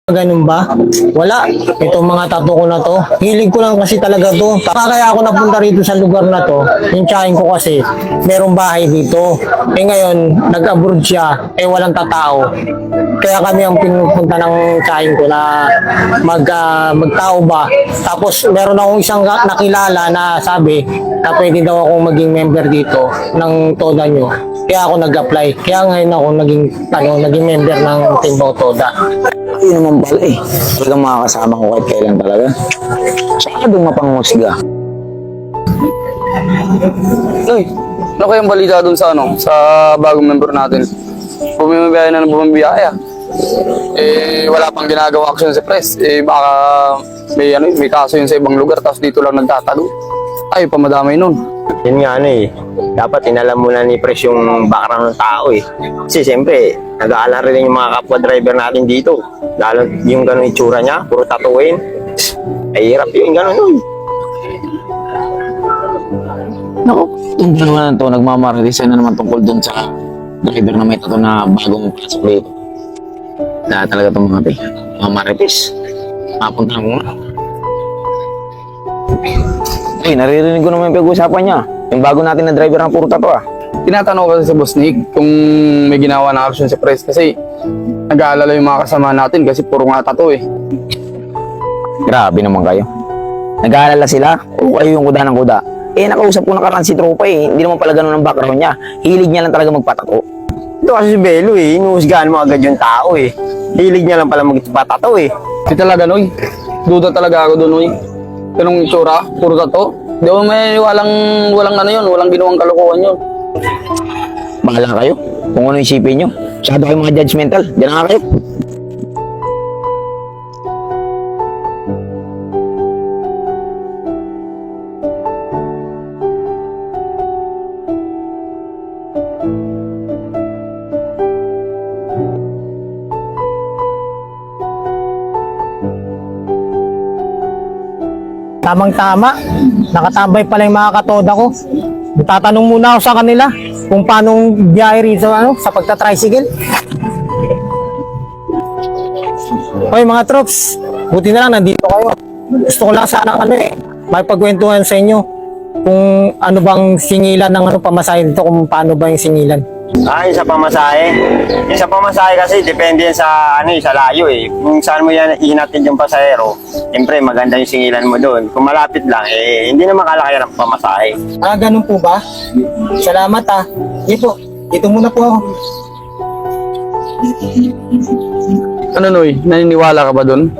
Ganun ba? Wala. Itong mga tattoo ko na to. Hilig ko lang kasi talaga to. Kaya ako napunta rito sa lugar na to. Yung tsahin ko kasi, merong bahay dito. Eh ngayon, nag-abroad siya. Eh walang tatao. Kaya kami ang pinupunta ng tsahin ko na magtao ba. Tapos meron akong isang nakilala na sabi na pwede daw akong maging member dito ng Toda nyo. Kaya ako nag-apply. Kaya ngayon ako naging member ng Timbang Toda. Yun naman pala eh. Talagang makakasama ko kahit kailan talaga. Saka doon mapanghusga. Uy, ano kayang balita dun sa sa bagong member natin? Bumibiyaya na ng bumibiyaya. Eh, wala pang ginagawa action si Pres. Eh, baka may kaso yun sa ibang lugar, tapos dito lang nagtatago. Ay, pamadamay nun. Yun nga dapat inalam muna ni Pres yung background ng tao eh. Kasi siyempre, nag-aalala rin yung mga kapwa driver natin dito. Lalo yung gano'ng itsura niya, puro tatuin. Ay hirap yung gano'n. Naku, yung naman to, nagmamaritisan na naman tungkol dun sa driver na may tattoo na bagong pasok dito. Dahil talaga itong mga maritis. Mapunta mo nga. Ay, naririnig ko naman yung pag-uusapan niya. Yung bago natin na driver na puro tattoo ah. Tinatanong ko kasi sa Boss Nick kung may ginawa na action si Pres kasi nag-aalala yung mga kasama natin kasi puro nga tattoo eh. Grabe naman kayo. Nag-aalala sila o kayo yung kuda ng kuda. Eh, nakausap ko nakaraan si Tropa eh. Hindi naman pala ganun ang background niya. Hilig niya lang talaga magpatato. Ito kasi si Belo eh, inuhusgahan mo agad yung tao eh. Hilig niya lang pala magpatato eh. Di talaga, Noy. Duda talaga ako doon, Noy. Ganong itsura, puro tattoo. Di ako may walang ano yun, walang ginawang kalokohan yun. Bahala kayo kung ano isipin nyo. Masyado kayo mga judgmental. Diyan na nga kayo. Tamang-tama. Nakatambay pala yung mga katoda ko. Tatanong muna ako sa kanila kung paano biyahe rin sa pagta-tricycle. Hoy mga troops, buti na lang nandito kayo. Gusto ko lang sana may pagkwentuhan sa inyo kung ano bang singilan ng pamasahe dito, kung paano ba yung singilan. Yung sa pamasahe. Yung sa pamasahe kasi depende yan sa sa layo eh. Kung saan mo yan ihinatid yung pasahero, siyempre maganda yung singilan mo doon. Kung malapit lang hindi naman kalakayan ang pamasahe. Ganun po ba? Salamat Ito muna po ako. Ano, Noy? Naniniwala ka ba doon?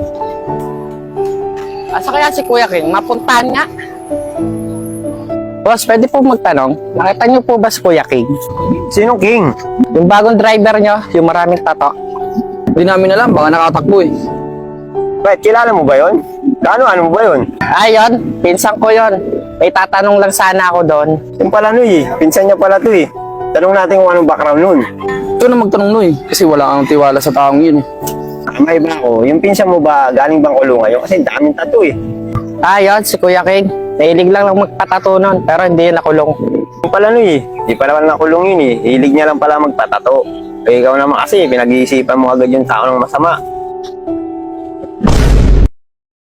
Asa kaya si Kuya King? Mapuntahan nga. Boss, pwede po magtanong. Nakita niyo po ba si Kuya King? Sinong King? Yung bagong driver niyo, yung maraming tato. Hindi namin alam, baka nakatakbo eh. Wait, kilala mo ba yun? Ano mo ba yun? Ayun, pinsan ko yon. May tatanong lang sana ako doon. Yung pala pinsan niya pala to eh. Tanong natin kung anong background nun. Ito na magtanong, Noy, kasi wala kang tiwala sa taong yun eh. May iba ako, yung pinsan mo ba galing bang kulungan yun? Kasi daming tattoo eh. Ayun, si Kuya King. Nahilig lang magpatato nun, pero hindi yun nakulong. Yung pala di pala nakulong yun eh. Hilig niya lang pala magpatato. Eh ikaw naman kasi, pinag-iisipan mo agad yung tao ng masama.